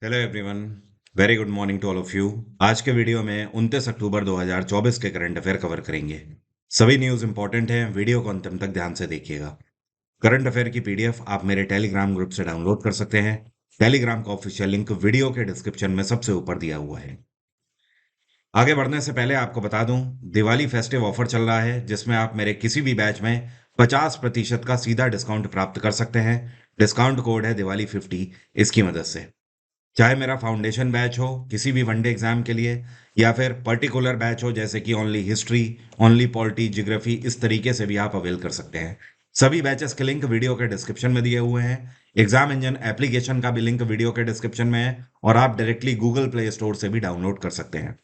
Hello everyone. Very good morning to all of you. आज के video में 29 अक्टूबर 2024 के करंट अफेयर कवर करेंगे। सभी न्यूज़ इंपॉर्टेंट हैं, वीडियो को अंतिम तक ध्यान से देखिएगा। करंट अफेयर की पीडीएफ आप मेरे टेलीग्राम ग्रुप से डाउनलोड कर सकते हैं। टेलीग्राम का ऑफिशियल लिंक वीडियो के डिस्क्रिप्शन में सबसे ऊपर दिया हुआ है। आगे बढ़ने से पहले आपको बता दूं, दिवाली फेस्टिव ऑफर चल रहा है जिसमें आप मेरे किसी भी बैच में 50% का सीधा डिस्काउंट प्राप्त कर सकते हैं। डिस्काउंट कोड है दिवाली50। इसकी मदद से चाहे मेरा फाउंडेशन बैच हो किसी भी वनडे एग्जाम के लिए, या फिर पर्टिकुलर बैच हो जैसे कि only history, only polity, geography, इस तरीके से भी आप अवेल कर सकते हैं। सभी बैचेस के लिंक वीडियो के डिस्क्रिप्शन में दिए हुए हैं। एग्जाम इंजन एप्लीकेशन का भी लिंक वीडियो के डिस्क्रिप्शन में है और आप डायरेक्टली गूगल प्ले स्टोर से भी डाउनलोड कर सकते हैं।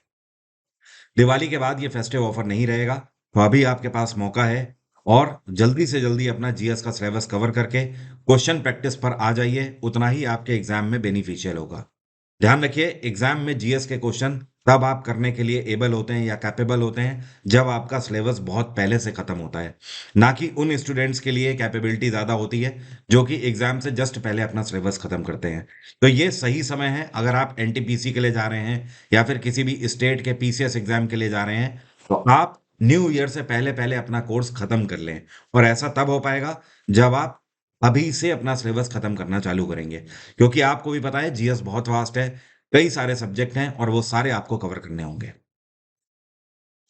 दिवाली के बाद ये फेस्टिव ऑफर नहीं रहेगा, तो अभी आपके पास मौका है और जल्दी से जल्दी अपना जीएस का सिलेबस कवर करके क्वेश्चन प्रैक्टिस पर आ जाइए, उतना ही आपके एग्जाम में बेनिफिशियल होगा। ध्यान रखिए, एग्जाम में जीएस के क्वेश्चन तब आप करने के लिए एबल होते हैं या कैपेबल होते हैं जब आपका सिलेबस बहुत पहले से खत्म होता है, ना कि उन स्टूडेंट्स के लिए कैपेबिलिटी ज्यादा होती है जो कि एग्जाम से जस्ट पहले अपना सिलेबस खत्म करते हैं। तो ये सही समय है, अगर आप एनटीपीसी के लिए जा रहे हैं या फिर किसी भी स्टेट के पीसीएस एग्जाम के लिए जा रहे हैं, तो आप न्यू ईयर से पहले पहले अपना कोर्स खत्म कर लें। और ऐसा तब हो पाएगा जब आप अभी से अपना सिलेबस खत्म करना चालू करेंगे, क्योंकि आपको भी पता है जीएस बहुत वास्ट है, कई सारे सब्जेक्ट हैं और वो सारे आपको कवर करने होंगे।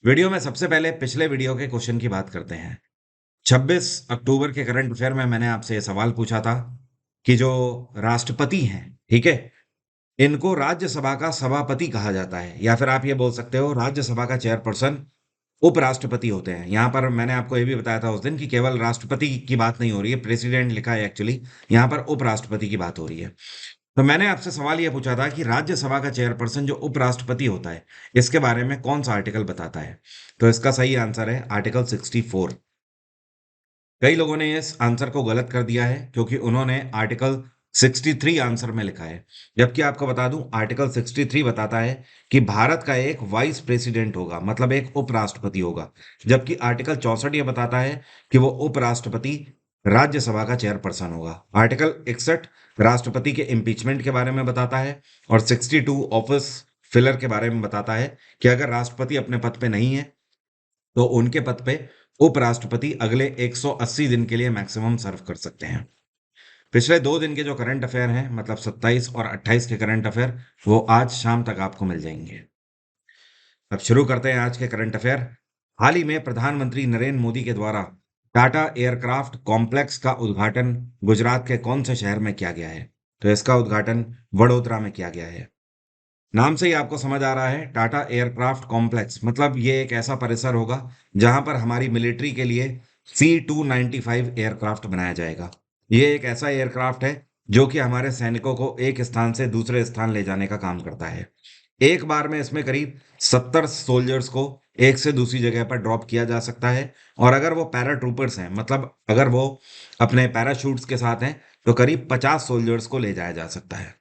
वीडियो में सबसे पहले पिछले वीडियो के क्वेश्चन की बात करते हैं। 26 अक्टूबर के करंट अफेयर में मैंने आपसे ये सवाल पूछा था कि जो राष्ट्रपति हैं, ठीक है, इनको राज्यसभा का सभापति कहा जाता है, या फिर आप ये बोल सकते हो राज्यसभा का चेयरपर्सन उपराष्ट्रपति होते हैं। यहां पर मैंने आपको ये भी बताया था उस दिन कि केवल राष्ट्रपति की बात नहीं हो रही है, प्रेसिडेंट लिखा है एक्चुअली, यहां पर उपराष्ट्रपति की बात हो रही है। तो मैंने आपसे सवाल यह पूछा था कि राज्यसभा का चेयरपर्सन जो उपराष्ट्रपति होता है, इसके बारे में कौन सा आर्टिकल बताता है। तो इसका सही आंसर है आर्टिकल 64। कई लोगों ने इस आंसर को गलत कर दिया है क्योंकि उन्होंने आर्टिकल 63 आंसर में लिखा है, जबकि आपको बता दूं आर्टिकल 63 बताता है कि भारत का एक वाइस प्रेसिडेंट होगा, मतलब एक उपराष्ट्रपति होगा, जबकि आर्टिकल 64 ये बताता है कि वो उपराष्ट्रपति राज्यसभा का चेयरपर्सन होगा। आर्टिकल 61 राष्ट्रपति के इम्पीचमेंट के बारे में बताता है और 62 ऑफिस फिलर के बारे में बताता है कि अगर राष्ट्रपति अपने पद पे नहीं है तो उनके पद पे उपराष्ट्रपति अगले 180 दिन के लिए मैक्सिमम सर्व कर सकते हैं। पिछले 2 दिन के जो करंट अफेयर हैं, मतलब 27 और 28 के करंट अफेयर, वो आज शाम तक आपको मिल जाएंगे। अब शुरू करते हैं आज के करंट अफेयर। हाल ही में प्रधानमंत्री नरेंद्र मोदी के द्वारा टाटा एयरक्राफ्ट कॉम्प्लेक्स का उद्घाटन गुजरात के कौन से शहर में किया गया है। तो इसका उद्घाटन वडोदरा में किया गया है। नाम से ही आपको समझ आ रहा है, टाटा एयरक्राफ्ट कॉम्प्लेक्स मतलब ये एक ऐसा परिसर होगा जहां पर हमारी मिलिट्री के लिए C-295 एयरक्राफ्ट बनाया जाएगा। ये एक ऐसा एयरक्राफ्ट है जो कि हमारे सैनिकों को एक स्थान से दूसरे स्थान ले जाने का काम करता है। एक बार में इसमें करीब 70 सोल्जर्स को एक से दूसरी जगह पर ड्रॉप किया जा सकता है, और अगर वो पैरा ट्रूपर्स हैं, मतलब अगर वो अपने पैराशूट्स के साथ हैं, तो करीब 50 सोल्जर्स को ले जाया जा सकता है।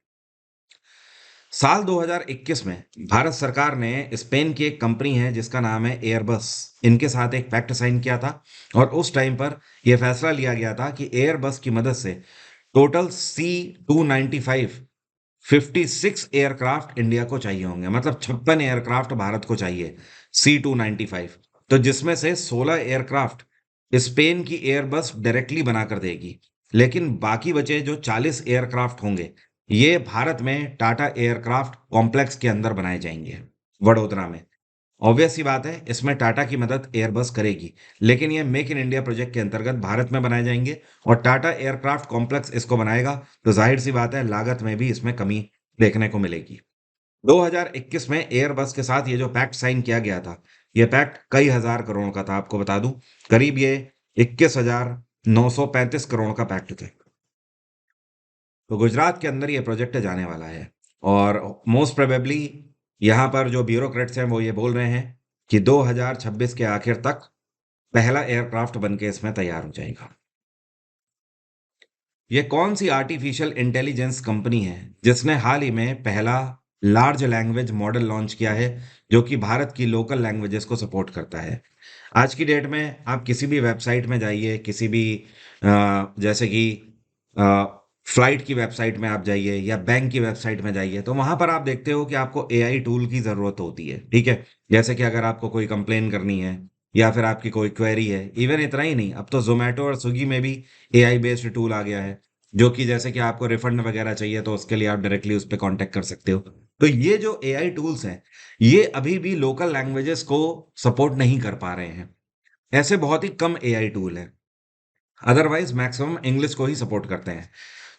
साल 2021 में भारत सरकार ने स्पेन की एक कंपनी है जिसका नाम है एयरबस, इनके साथ एक पैक्ट साइन किया था, और उस टाइम पर यह फैसला लिया गया था कि एयरबस की मदद से टोटल C-295 56 एयरक्राफ्ट इंडिया को चाहिए होंगे, मतलब 56 एयरक्राफ्ट भारत को चाहिए C-295। तो जिसमें से 16 एयरक्राफ्ट स्पेन की एयरबस डायरेक्टली बनाकर देगी, लेकिन बाकी बचे जो 40 एयरक्राफ्ट होंगे ये भारत में टाटा एयरक्राफ्ट कॉम्प्लेक्स के अंदर बनाए जाएंगे, वडोदरा में। ऑब्वियस सी बात है, इसमें टाटा की मदद एयरबस करेगी, लेकिन ये मेक इन इंडिया प्रोजेक्ट के अंतर्गत भारत में बनाए जाएंगे और टाटा एयरक्राफ्ट कॉम्प्लेक्स इसको बनाएगा, तो जाहिर सी बात है लागत में भी इसमें कमी देखने को मिलेगी। 2021 में एयरबस के साथ ये जो पैक्ट साइन किया गया था, ये पैक्ट कई हजार करोड़ का था, आपको बता दूं करीब ये 21,935 करोड़ का पैक्ट थे। तो गुजरात के अंदर ये प्रोजेक्ट जाने वाला है, और मोस्ट प्रोबेबली यहाँ पर जो ब्यूरोक्रेट्स हैं वो ये बोल रहे हैं कि 2026 के आखिर तक पहला एयरक्राफ्ट बन के इसमें तैयार हो जाएगा। ये कौन सी आर्टिफिशियल इंटेलिजेंस कंपनी है जिसने हाल ही में पहला लार्ज लैंग्वेज मॉडल लॉन्च किया है जो कि भारत की लोकल लैंग्वेजेस को सपोर्ट करता है। आज की डेट में आप किसी भी वेबसाइट में जाइए, किसी भी जैसे कि फ्लाइट की वेबसाइट में आप जाइए या बैंक की वेबसाइट में जाइए, तो वहां पर आप देखते हो कि आपको एआई टूल की जरूरत होती है। ठीक है, जैसे कि अगर आपको कोई कंप्लेन करनी है या फिर आपकी कोई क्वेरी है। इवन इतना ही नहीं, अब तो जोमेटो और स्विगी में भी एआई बेस्ड टूल आ गया है, जो कि जैसे कि आपको रिफंड वगैरह चाहिए तो उसके लिए आप डायरेक्टली उस पर कांटेक्ट कर सकते हो। तो ये जो एआई टूल्स हैं, ये अभी भी लोकल लैंग्वेजेस को सपोर्ट नहीं कर पा रहे हैं। ऐसे बहुत ही कम एआई टूल हैं, अदरवाइज मैक्सिमम इंग्लिश को ही सपोर्ट करते हैं।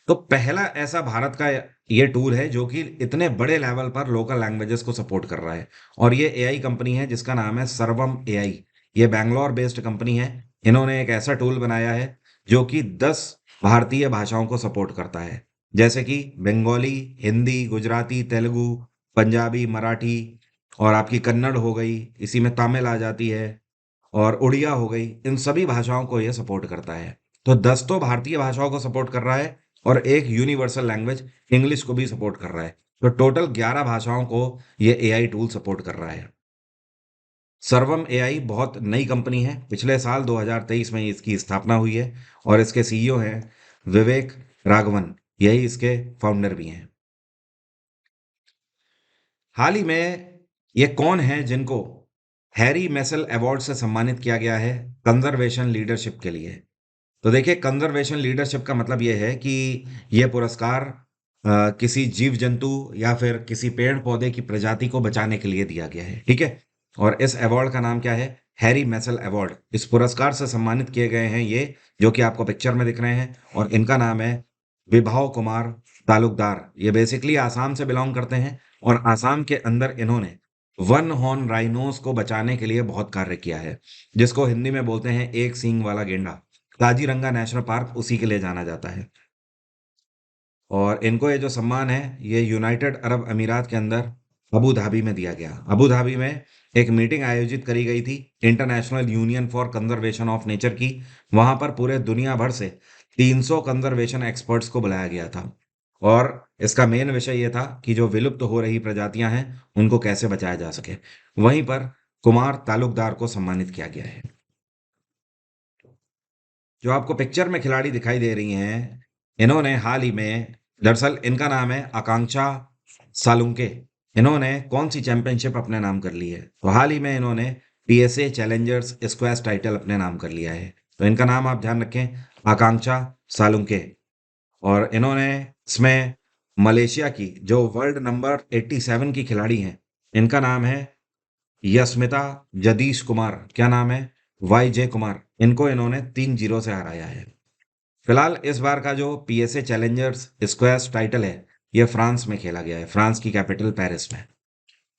तो पहला ऐसा भारत का ये टूल है जो कि इतने बड़े लेवल पर लोकल लैंग्वेजेस को सपोर्ट कर रहा है। और ये एआई कंपनी है जिसका नाम है सर्वम एआई। ये बैंगलोर बेस्ड कंपनी है। इन्होंने एक ऐसा टूल बनाया है जो कि 10 भारतीय भाषाओं को सपोर्ट करता है, जैसे कि बंगाली, हिंदी, गुजराती, तेलुगु, पंजाबी, मराठी, और आपकी कन्नड़ हो गई, इसी में तमिल आ जाती है, और उड़िया हो गई। इन सभी भाषाओं को यह सपोर्ट करता है। तो 10 तो भारतीय भाषाओं को सपोर्ट कर रहा है और एक यूनिवर्सल लैंग्वेज इंग्लिश को भी सपोर्ट कर रहा है। तो टोटल 11 भाषाओं को ये एआई टूल सपोर्ट कर रहा है। सर्वम एआई बहुत नई कंपनी है, पिछले साल 2023 में इसकी स्थापना हुई है और इसके सीईओ हैं विवेक राघवन, यही इसके फाउंडर भी हैं। हाल ही में ये कौन है जिनको हैरी मेसल अवार्ड से सम्मानित किया गया है कंजर्वेशन लीडरशिप के लिए? तो देखिए, कंजर्वेशन लीडरशिप का मतलब ये है कि ये पुरस्कार किसी जीव जंतु या फिर किसी पेड़ पौधे की प्रजाति को बचाने के लिए दिया गया है। ठीक है, और इस अवार्ड का नाम क्या है? Harry Messel award. इस पुरस्कार से सम्मानित किए गए हैं ये, जो कि आपको पिक्चर में दिख रहे हैं, और इनका नाम है विभाव कुमार तालुकदार। ये बेसिकली आसाम से बिलोंग करते हैं और आसाम के अंदर इन्होंने वन हॉर्न राइनोस को बचाने के लिए बहुत कार्य किया है, जिसको हिंदी में बोलते हैं एक सींग वाला गेंडा। काजीरंगा नेशनल पार्क उसी के लिए जाना जाता है। और इनको ये जो सम्मान है, ये यूनाइटेड अरब अमीरात के अंदर अबू धाबी में दिया गया। अबू धाबी में एक मीटिंग आयोजित करी गई थी international union for conservation of nature की। वहां पर पूरे दुनिया भर से 300 कंजर्वेशन एक्सपर्ट्स को बुलाया गया था, और इसका मेन विषय ये था कि जो विलुप्त हो रही प्रजातियां हैं उनको कैसे बचाया जा सके। वहीं पर कुमार तालुकदार को सम्मानित किया गया है। जो आपको पिक्चर में खिलाड़ी दिखाई दे रही हैं, इन्होंने हाल ही में, दरअसल इनका नाम है आकांक्षा सालुंके। इन्होंने कौन सी चैंपियनशिप अपने नाम कर ली है? तो हाल ही में इन्होंने पीएसए चैलेंजर्स स्क्वैश टाइटल अपने नाम कर लिया है। तो इनका नाम आप ध्यान रखें, आकांक्षा सालुंके। और इन्होंने इसमें मलेशिया की जो वर्ल्ड नंबर 87 की खिलाड़ी हैं, इनका नाम है यस्मिता जदीश कुमार। क्या नाम है? वाई जे कुमार। इनको इन्होंने 3-0 से हराया है। फिलहाल इस बार का जो पीएसए चैलेंजर्स स्क्वैश टाइटल है, ये फ्रांस में खेला गया है, फ्रांस की कैपिटल पेरिस में।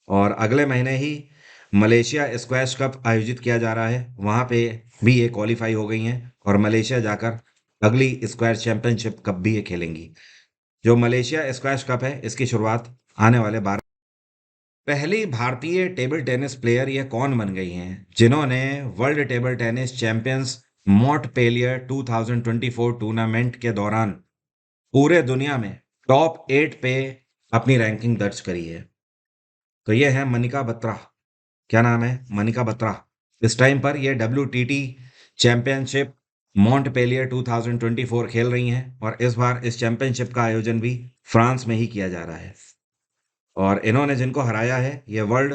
और अगले महीने ही मलेशिया स्क्वैश कप आयोजित किया जा रहा है, वहां पे भी ये क्वालिफाई हो गई हैं और मलेशिया जाकर अगली स्क्वैश चैंपियनशिप कप भी ये खेलेंगी। जो मलेशिया स्क्वैश कप है, इसकी शुरुआत आने वाले 12। पहली भारतीय टेबल टेनिस प्लेयर ये कौन बन गई हैं जिन्होंने world table tennis champions Montpellier 2024 tournament के दौरान पूरे दुनिया में टॉप 8 पे अपनी रैंकिंग दर्ज करी है? तो ये है मनिका बत्रा। क्या नाम है? मनिका बत्रा। इस टाइम पर ये WTT चैंपियनशिप मॉन्टपेलियर 2024 खेल रही हैं, और इस बार इस चैंपियनशिप का आयोजन भी फ्रांस में ही किया जा रहा है। और इन्होंने जिनको हराया है, ये वर्ल्ड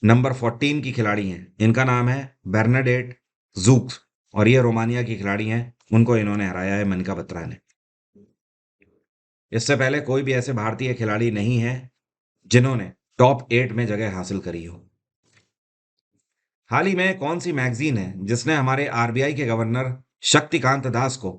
नंबर 14 की खिलाड़ी हैं। इनका नाम है बेर्नाडेट जूक्स, और ये रोमानिया की खिलाड़ी हैं। उनको इन्होंने हराया है, मनिका बत्रा ने। इससे पहले कोई भी ऐसे भारतीय खिलाड़ी नहीं है जिन्होंने टॉप 8 में जगह हासिल करी हो। हाल ही में कौन सी मैगजीन है जिसने हमारे आरबीआई के गवर्नर शक्तिकांत दास को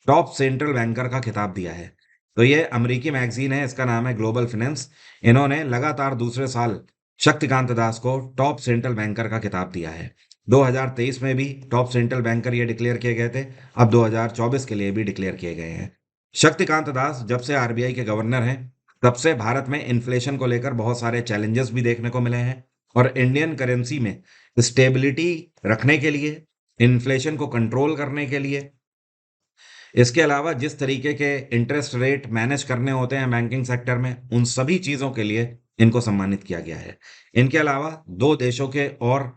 टॉप सेंट्रल बैंकर का खिताब दिया है? तो ये अमेरिकी मैगजीन है, इसका नाम है ग्लोबल फाइनेंस। इन्होंने लगातार दूसरे साल शक्तिकांत दास को टॉप सेंट्रल बैंकर का खिताब दिया है। 2023 में भी टॉप सेंट्रल बैंकर ये डिक्लेयर किए गए थे, अब 2024 के लिए भी डिक्लेयर किए गए हैं। शक्तिकांत दास जब से आरबीआई के गवर्नर हैं, तब से भारत में इन्फ्लेशन को लेकर बहुत सारे चैलेंजेस भी देखने को मिले हैं, और इंडियन करेंसी में स्टेबिलिटी रखने के लिए, इन्फ्लेशन को कंट्रोल करने के लिए, इसके अलावा जिस तरीके के इंटरेस्ट रेट मैनेज करने होते हैं बैंकिंग सेक्टर में, उन सभी चीज़ों के लिए इनको सम्मानित किया गया है। इनके अलावा दो देशों के और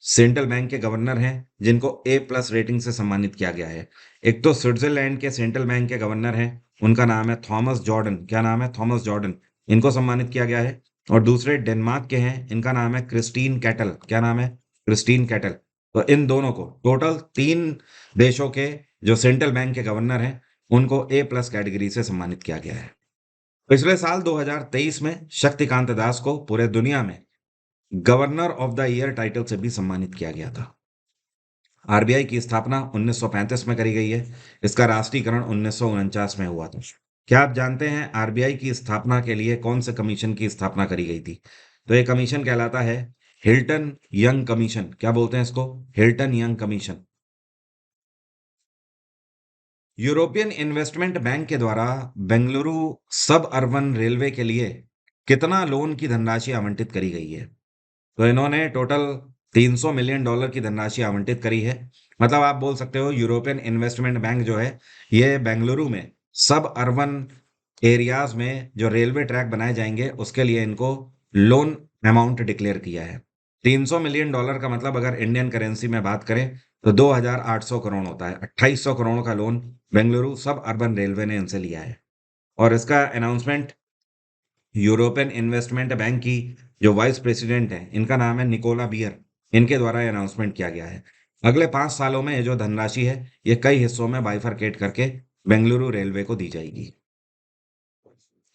सेंट्रल बैंक के गवर्नर हैं जिनको A+ रेटिंग से सम्मानित किया गया है। एक तो स्विट्जरलैंड के सेंट्रल बैंक के गवर्नर हैं उनका नाम है थॉमस जॉर्डन। क्या नाम है? Thomas Jordan. इनको सम्मानित किया गया है। और दूसरे डेनमार्क के हैं, इनका नाम है क्रिस्टीन कैटल। क्या नाम है? Christine cattle. तो इन दोनों को, टोटल 3 देशों के जो सेंट्रल बैंक के गवर्नर हैं, उनको ए प्लस कैटेगरी से सम्मानित किया गया है। पिछले साल 2023 में शक्तिकांत दास को पूरे दुनिया में governor of the year title से भी सम्मानित किया गया था। आरबीआई की स्थापना 1935 में करी गई है। इसका राष्ट्रीयकरण 1949 में हुआ था। क्या आप जानते हैं आरबीआई की स्थापना के लिए कौन से कमीशन की स्थापना करी गई थी? तो ये कमीशन कहलाता है हिल्टन यंग कमीशन। क्या बोलते हैं इसको? Hilton young commission. European investment bank के द्वारा बेंगलुरु सब अर्बन रेलवे के लिए कितना लोन की धनराशि आवंटित करी गई है? तो इन्होंने टोटल $300 मिलियन की धनराशि आवंटित करी है। मतलब आप बोल सकते हो यूरोपियन इन्वेस्टमेंट बैंक जो है, ये बेंगलुरु में सब अर्बन एरियाज में जो रेलवे ट्रैक बनाए जाएंगे उसके लिए इनको लोन अमाउंट डिक्लेयर किया है। $300 मिलियन का मतलब अगर इंडियन करेंसी में बात करें तो 2,800 करोड़ होता है। 2,800 करोड़ का लोन बेंगलुरु सब अर्बन रेलवे ने इनसे लिया है। और इसका अनाउंसमेंट यूरोपियन इन्वेस्टमेंट बैंक की जो वाइस प्रेसिडेंट है, इनका नाम है निकोला बियर। इनके द्वारा ये अनाउंसमेंट किया गया है। अगले 5 सालों में ये जो धनराशि है, ये कई हिस्सों में बाइफरकेट करके बेंगलुरु रेलवे को दी जाएगी।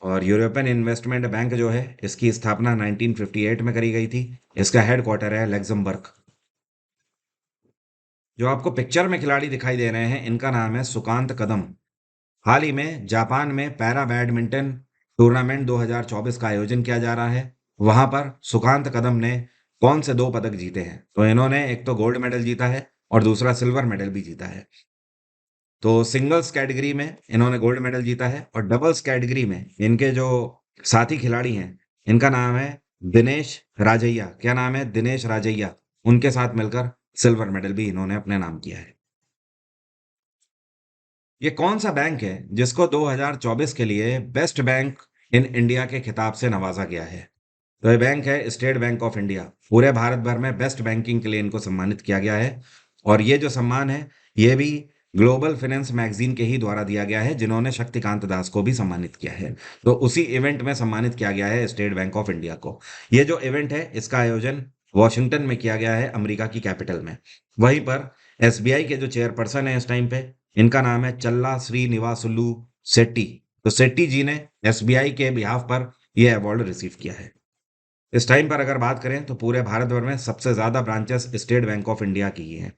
और यूरोपियन इन्वेस्टमेंट बैंक जो है, इसकी स्थापना 1958 में करी गई थी। इसका हेडक्वार्टर है लग्जमबर्ग। जो आपको पिक्चर में खिलाड़ी दिखाई दे रहे हैं, इनका नाम है सुकांत कदम। हाल ही में जापान में पैरा बैडमिंटन टूर्नामेंट 2024 का आयोजन किया जा रहा है। वहां पर सुकांत कदम ने कौन से 2 पदक जीते हैं? तो इन्होंने एक तो गोल्ड मेडल जीता है और दूसरा सिल्वर मेडल भी जीता है। तो सिंगल्स कैटेगरी में इन्होंने गोल्ड मेडल जीता है और डबल्स कैटेगरी में इनके जो साथी खिलाड़ी हैं, इनका नाम है दिनेश राजैया। क्या नाम है? दिनेश राजैया। उनके साथ मिलकर सिल्वर मेडल भी इन्होंने अपने नाम किया है। ये कौन सा बैंक है जिसको 2024 के लिए बेस्ट बैंक इन इंडिया के खिताब से नवाजा गया है? तो ये बैंक है स्टेट बैंक ऑफ इंडिया। पूरे भारत भर में बेस्ट बैंकिंग के लिए इनको सम्मानित किया गया है। और ये जो सम्मान है, ये भी ग्लोबल फाइनेंस मैगजीन के ही द्वारा दिया गया है, जिन्होंने शक्तिकांत दास को भी सम्मानित किया है। तो उसी इवेंट में सम्मानित किया गया है स्टेट बैंक ऑफ इंडिया को। ये जो इवेंट है, इसका आयोजन वॉशिंगटन में किया गया है, अमेरिका की कैपिटल में। वहीं पर एसबीआई के जो चेयरपर्सन है इस टाइम पे, इनका नाम है चल्ला श्रीनिवासुलु सेट्टी। तो सेट्टी जी ने एसबीआई के बिहाफ पर यह अवार्ड रिसीव किया है। इस टाइम पर अगर बात करें तो पूरे भारत भर में सबसे ज्यादा branches state bank of India की ही हैं।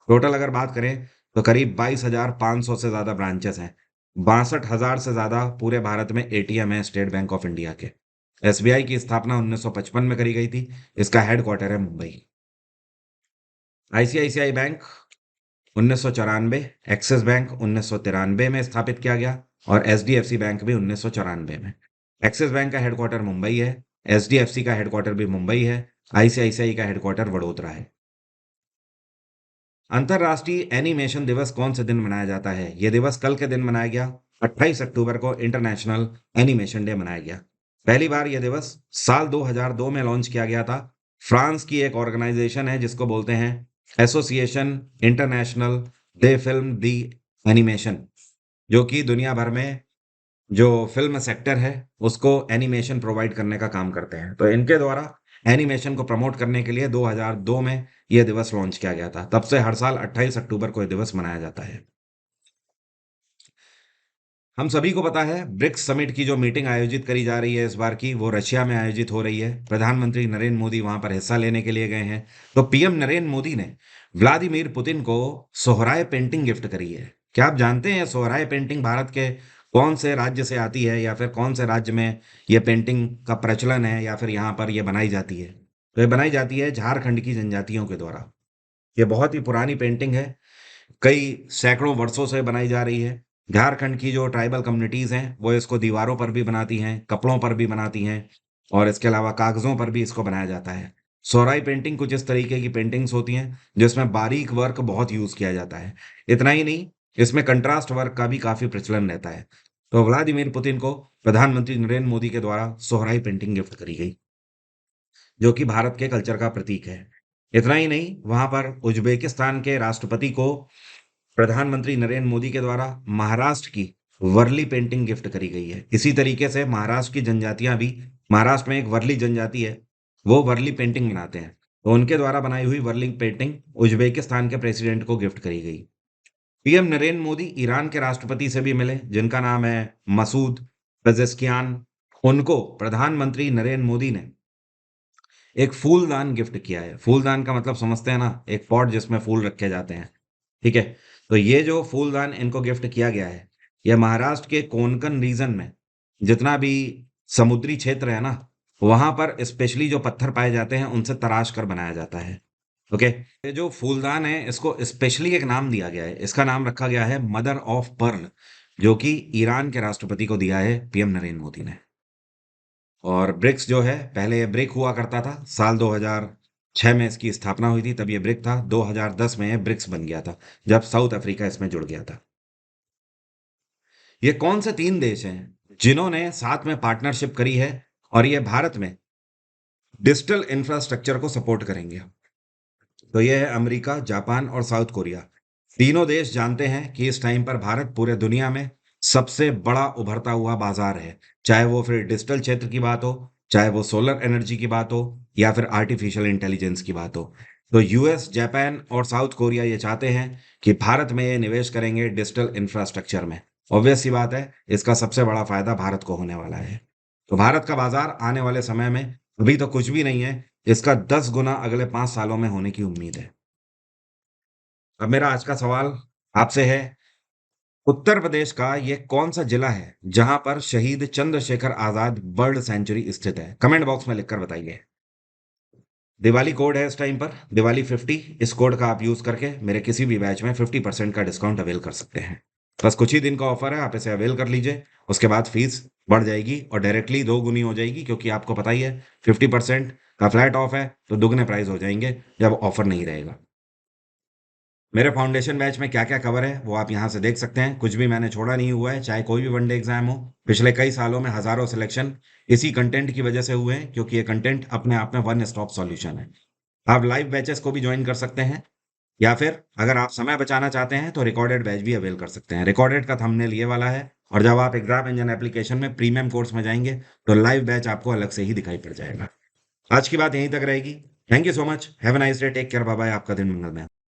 टोटल अगर बात करें तो करीब 22,500 से ज्यादा ब्रांचेस हैं। 62,000 से ज्यादा पूरे भारत में एटीएम है स्टेट बैंक ऑफ इंडिया के। एसबीआई की स्थापना 1955 में करी गई थी। इसका हेडक्वार्टर है Mumbai. ICICI bank 1994, axis bank 1993 में स्थापित किया गया और एचडीएफसी बैंक भी 1994 में। एक्सिस बैंक का हेडक्वार्टर मुंबई है, एचडीएफसी का हेडक्वार्टर भी मुंबई है, आईसीआईसीआई का हेडक्वार्टर वडोदरा है। अंतर्राष्ट्रीय एनिमेशन दिवस कौन से दिन मनाया जाता है? यह दिवस कल के दिन मनाया गया। 28 अक्टूबर को इंटरनेशनल एनिमेशन डे मनाया गया। पहली बार यह दिवस साल 2002 में लॉन्च किया गया था। फ्रांस की एक ऑर्गेनाइजेशन है जिसको बोलते हैं एसोसिएशन इंटरनेशनल दे फिल्म दी एनिमेशन, जो कि दुनिया भर में जो फिल्म सेक्टर है उसको एनिमेशन प्रोवाइड करने का काम करते हैं। तो इनके द्वारा एनिमेशन को प्रमोट करने के लिए 2002 में यह दिवस लॉन्च किया गया था। तब से हर साल 28 अक्टूबर को यह दिवस मनाया जाता है। हम सभी को पता है ब्रिक्स समिट की जो मीटिंग आयोजित करी जा रही है इस बार की, वो रशिया में आयोजित हो रही है। प्रधानमंत्री नरेंद्र मोदी वहां पर हिस्सा लेने के लिए गए हैं। तो पीएम नरेंद्र मोदी ने व्लादिमीर पुतिन को सोहराय पेंटिंग गिफ्ट करी है। क्या आप जानते हैं सोहराय पेंटिंग भारत के कौन से राज्य से आती है, या फिर कौन से राज्य में यह पेंटिंग का प्रचलन है, या फिर यहाँ पर यह बनाई जाती है? तो ये बनाई जाती है झारखंड की जनजातियों के द्वारा। ये बहुत ही पुरानी पेंटिंग है, कई सैकड़ों वर्षों से बनाई जा रही है। झारखंड की जो ट्राइबल कम्युनिटीज हैं वो इसको दीवारों पर भी बनाती हैं, कपड़ों पर भी बनाती हैं, और इसके अलावा कागजों पर भी इसको बनाया जाता है। सोहराई पेंटिंग कुछ इस तरीके की पेंटिंग्स होती हैं जिसमें बारीक वर्क बहुत यूज किया जाता है। इतना ही नहीं, इसमें कंट्रास्ट वर्क का भी काफी प्रचलन रहता है। तो व्लादिमीर पुतिन को प्रधानमंत्री नरेंद्र मोदी के द्वारा सोहराई पेंटिंग गिफ्ट करी गई, जो कि भारत के कल्चर का प्रतीक है। इतना ही नहीं, वहां पर उज्बेकिस्तान के राष्ट्रपति को प्रधानमंत्री नरेंद्र मोदी के द्वारा महाराष्ट्र की वर्ली पेंटिंग गिफ्ट करी गई है। इसी तरीके से महाराष्ट्र की जनजातियां भी, महाराष्ट्र में एक वर्ली जनजाति है, वो वर्ली पेंटिंग बनाते हैं, तो उनके द्वारा बनाई हुई वर्ली पेंटिंग उज्बेकिस्तान के प्रेसिडेंट को गिफ्ट करी गई। पीएम नरेंद्र मोदी ईरान के राष्ट्रपति से भी मिले, जिनका नाम है मसूद पेजेस्कियान। उनको प्रधानमंत्री नरेंद्र मोदी ने एक फूलदान गिफ्ट किया है। फूलदान का मतलब समझते हैं ना, एक पॉट जिसमें फूल रखे जाते हैं। ठीक है, तो ये जो फूलदान इनको गिफ्ट किया गया है, ये महाराष्ट्र के कोंकण रीजन में जितना भी समुद्री क्षेत्र है ना, वहां पर स्पेशली जो पत्थर पाए जाते हैं उनसे तराश कर बनाया जाता है। ओके, ये जो फूलदान है इसको स्पेशली एक नाम दिया गया है, इसका नाम रखा गया है मदर ऑफ पर्ल, जो कि ईरान के राष्ट्रपति को दिया है पीएम नरेंद्र मोदी ने। और ब्रिक्स जो है, पहले ये ब्रिक हुआ करता था, साल 2006 में इसकी स्थापना हुई थी, तब ये ब्रिक था। 2010 में ये ब्रिक्स बन गया था, जब साउथ अफ्रीका इसमें जुड़ गया था। ये कौन से 3 देश हैं जिन्होंने साथ में पार्टनरशिप करी है और ये भारत में डिजिटल इंफ्रास्ट्रक्चर को सपोर्ट करेंगे? तो ये है अमेरिका, जापान और साउथ कोरिया। तीनों देश जानते हैं कि इस टाइम पर भारत पूरे दुनिया में सबसे बड़ा उभरता हुआ बाजार है, चाहे वो फिर डिजिटल क्षेत्र की बात हो, चाहे वो सोलर एनर्जी की बात हो, या फिर आर्टिफिशियल इंटेलिजेंस की बात हो। तो यूएस, जापान और साउथ कोरिया ये चाहते हैं कि भारत में ये निवेश करेंगे डिजिटल इंफ्रास्ट्रक्चर में। ऑब्वियस सी बात है, इसका सबसे बड़ा फायदा भारत को होने वाला है। तो भारत का बाजार आने वाले समय में, अभी तो कुछ भी नहीं है, इसका 10 गुना अगले 5 सालों में होने की उम्मीद है। अब मेरा आज का सवाल आपसे है, उत्तर प्रदेश का ये कौन सा जिला है जहां पर शहीद चंद्रशेखर आजाद बर्ड सेंचुरी स्थित है? कमेंट बॉक्स में लिखकर बताइए। दिवाली कोड है इस टाइम पर, दिवाली 50। इस कोड का आप यूज करके मेरे किसी भी बैच में 50% का डिस्काउंट अवेल कर सकते हैं। बस कुछ ही दिन का ऑफर है, आप इसे अवेल कर लीजिए। उसके बाद फीस बढ़ जाएगी और डायरेक्टली 2 गुनी हो जाएगी, क्योंकि आपको पता ही है 50% का फ्लैट ऑफ है, तो दुगने प्राइस हो जाएंगे जब ऑफर नहीं रहेगा। मेरे फाउंडेशन बैच में क्या क्या कवर है वो आप यहाँ से देख सकते हैं। कुछ भी मैंने छोड़ा नहीं हुआ है, चाहे कोई भी वनडे एग्जाम हो। पिछले कई सालों में हजारों सिलेक्शन इसी कंटेंट की वजह से हुए हैं, क्योंकि ये कंटेंट अपने आप में वन स्टॉप सॉल्यूशन है। आप लाइव बैचेस को भी ज्वाइन कर सकते हैं, या फिर अगर आप समय बचाना चाहते हैं तो रिकॉर्डेड बैच भी अवेल कर सकते हैं। रिकॉर्डेड का थंबनेल ये वाला है, और जब आप एग्जाम इंजन एप्लीकेशन में प्रीमियम कोर्स में जाएंगे तो लाइव बैच आपको अलग से ही दिखाई पड़ जाएगा। आज की बात यहीं तक रहेगी। Thank you so much, have a nice day, take care, bye bye, आपका दिन मंगलमय हो।